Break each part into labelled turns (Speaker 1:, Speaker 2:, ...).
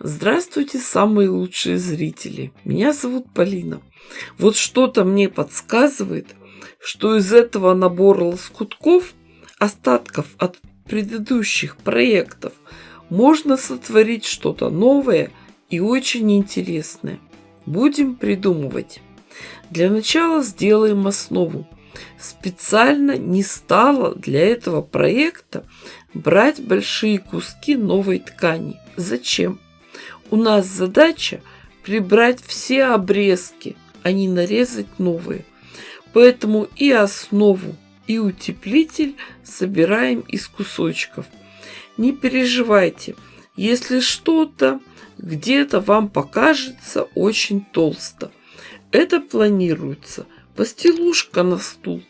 Speaker 1: Здравствуйте, самые лучшие зрители. Меня зовут Полина. Вот что-то мне подсказывает, что из этого набора лоскутков, остатков от предыдущих проектов, можно сотворить что-то новое и очень интересное. Будем придумывать. Для начала сделаем основу. Специально не стала для этого проекта брать большие куски новой ткани. Зачем? У нас задача прибрать все обрезки, а не нарезать новые. Поэтому и основу, и утеплитель собираем из кусочков. Не переживайте, если что-то где-то вам покажется очень толсто. Это планируется постелушка на стул,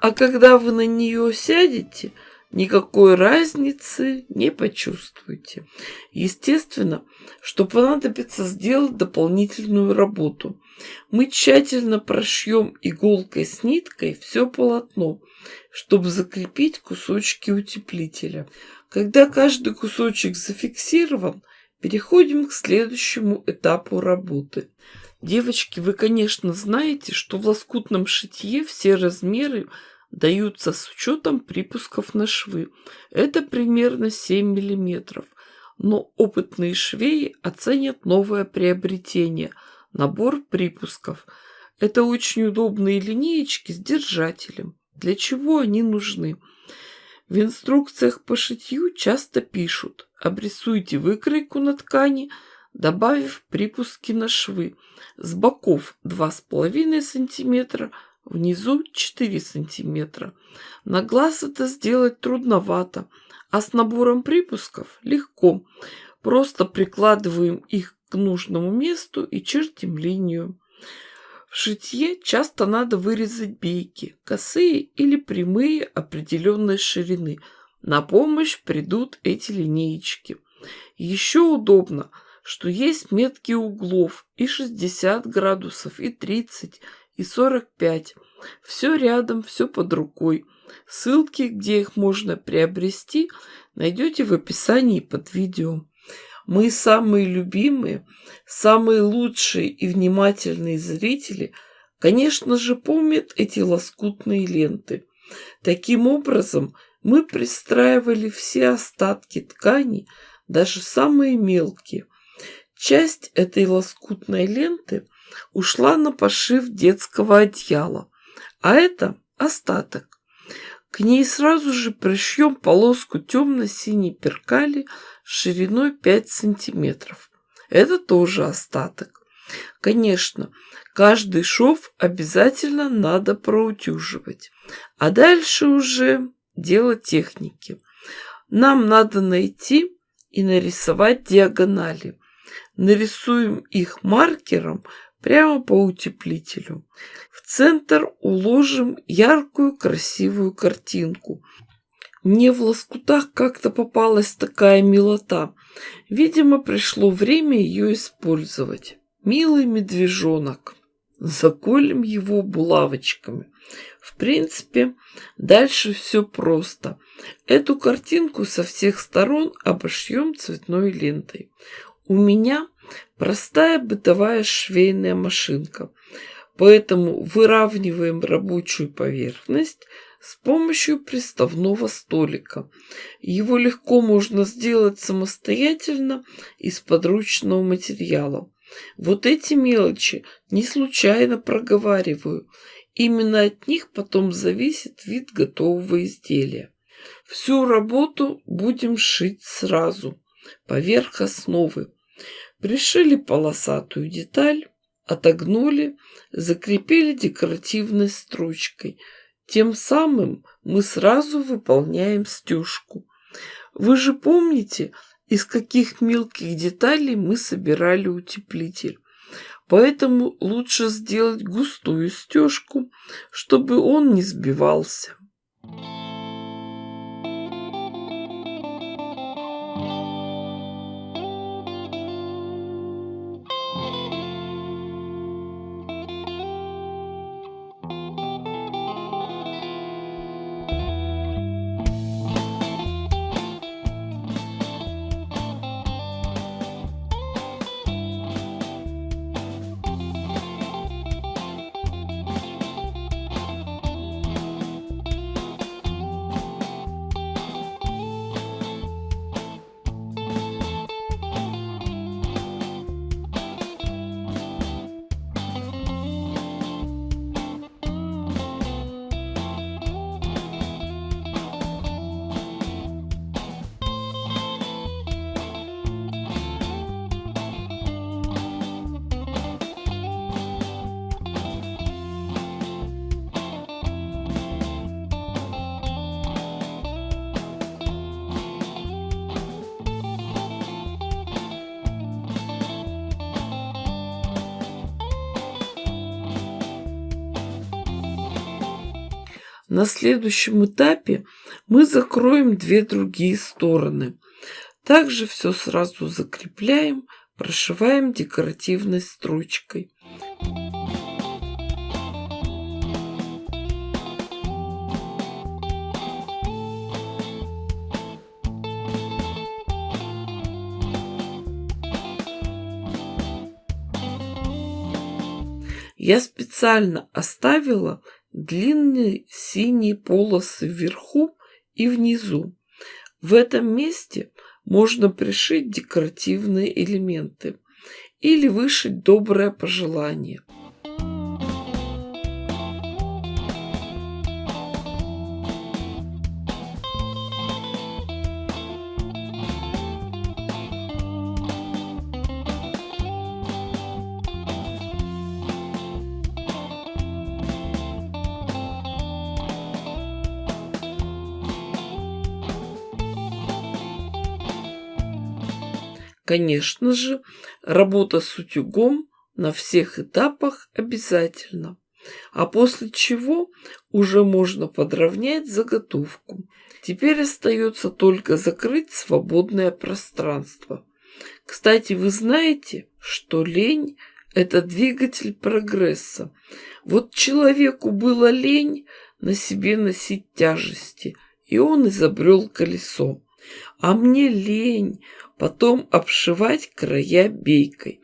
Speaker 1: а когда вы на нее сядете, никакой разницы не почувствуете. Естественно, что понадобится сделать дополнительную работу. Мы тщательно прошьем иголкой с ниткой все полотно, чтобы закрепить кусочки утеплителя. Когда каждый кусочек зафиксирован, переходим к следующему этапу работы. Девочки, вы, конечно, знаете, что в лоскутном шитье все размеры даются с учетом припусков на швы. Это примерно 7 мм. Но опытные швеи оценят новое приобретение – набор припусков. Это очень удобные линеечки с держателем. Для чего они нужны? В инструкциях по шитью часто пишут: обрисуйте выкройку на ткани, добавив припуски на швы. С боков 2,5 см, внизу 4 см. На глаз это сделать трудновато, а с набором припусков легко. Просто прикладываем их к нужному месту и чертим линию. В шитье часто надо вырезать бейки, косые или прямые определенной ширины. На помощь придут эти линеечки. Еще удобно, что есть метки углов и 60 градусов, и 30, и 45. Все рядом, все под рукой. Ссылки, где их можно приобрести, найдете в описании под видео. Мы самые любимые, самые лучшие и внимательные зрители, конечно же, помнят эти лоскутные ленты. Таким образом, мы пристраивали все остатки ткани, даже самые мелкие. Часть этой лоскутной ленты ушла на пошив детского одеяла, а это остаток. К ней сразу же пришьем полоску темно-синей перкали шириной 5 сантиметров. Это тоже остаток. Конечно, каждый шов обязательно надо проутюживать. А дальше уже дело техники. Нам надо найти и нарисовать диагонали. Нарисуем их маркером прямо по утеплителю. В центр уложим яркую красивую картинку. Мне в лоскутах как-то попалась такая милота. Видимо, пришло время ее использовать. Милый медвежонок. Заколем его булавочками. В принципе, дальше все просто. Эту картинку со всех сторон обошьем цветной лентой. У меня простая бытовая швейная машинка, поэтому выравниваем рабочую поверхность с помощью приставного столика. Его легко можно сделать самостоятельно из подручного материала. Вот эти мелочи не случайно проговариваю. Именно от них потом зависит вид готового изделия. Всю работу будем шить сразу, поверх основы. Пришили полосатую деталь, отогнули, закрепили декоративной строчкой. Тем самым мы сразу выполняем стежку. Вы же помните, из каких мелких деталей мы собирали утеплитель. Поэтому лучше сделать густую стежку, чтобы он не сбивался. На следующем этапе мы закроем две другие стороны. Также все сразу закрепляем, прошиваем декоративной строчкой. Я специально оставила длинные синие полосы вверху и внизу. В этом месте можно пришить декоративные элементы или вышить доброе пожелание. Конечно же, работа с утюгом на всех этапах обязательно, а после чего уже можно подровнять заготовку. Теперь остается только закрыть свободное пространство. Кстати, вы знаете, что лень – это двигатель прогресса. Вот человеку было лень на себе носить тяжести, и он изобрел колесо. А мне лень потом обшивать края бейкой.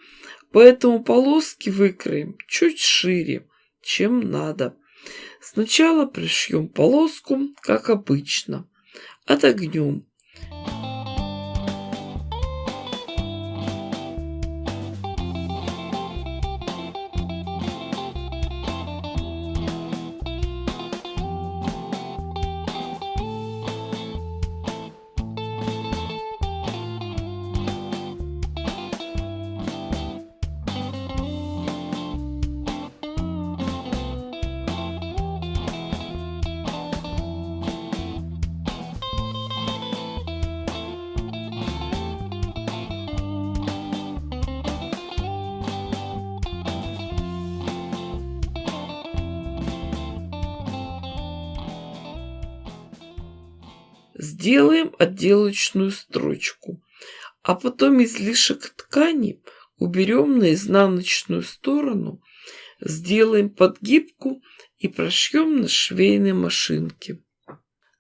Speaker 1: Поэтому полоски выкроем чуть шире, чем надо. Сначала пришьем полоску, как обычно, отогнем. Сделаем отделочную строчку, а потом излишек ткани уберем на изнаночную сторону, сделаем подгибку и прошьем на швейной машинке.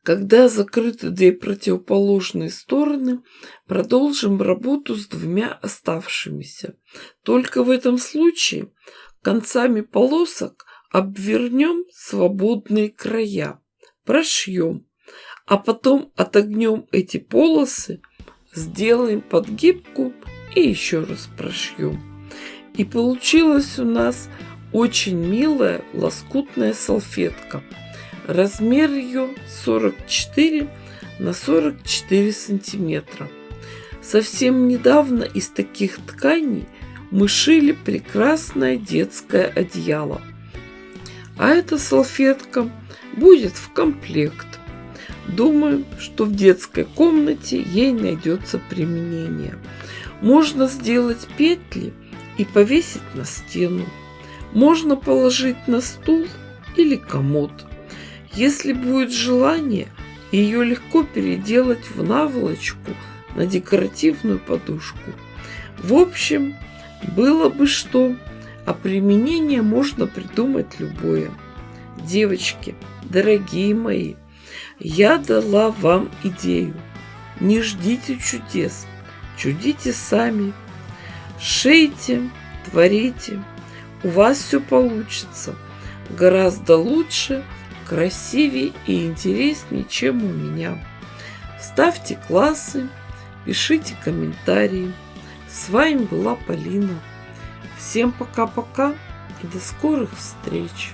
Speaker 1: Когда закрыты две противоположные стороны, продолжим работу с двумя оставшимися. Только в этом случае концами полосок обвернем свободные края, прошьем, а потом отогнем эти полосы, сделаем подгибку и еще раз прошьем. И получилась у нас очень милая лоскутная салфетка. Размер ее 44 на 44 сантиметра. Совсем недавно из таких тканей мы шили прекрасное детское одеяло. А эта салфетка будет в комплект. Думаю, что в детской комнате ей найдется применение. Можно сделать петли и повесить на стену. Можно положить на стул или комод. Если будет желание, ее легко переделать в наволочку на декоративную подушку. В общем, было бы что, а применение можно придумать любое. Девочки, дорогие мои, я дала вам идею. Не ждите чудес, чудите сами. Шейте, творите, у вас все получится гораздо лучше, красивее и интереснее, чем у меня. Ставьте классы, пишите комментарии. С вами была Полина. Всем пока-пока и до скорых встреч!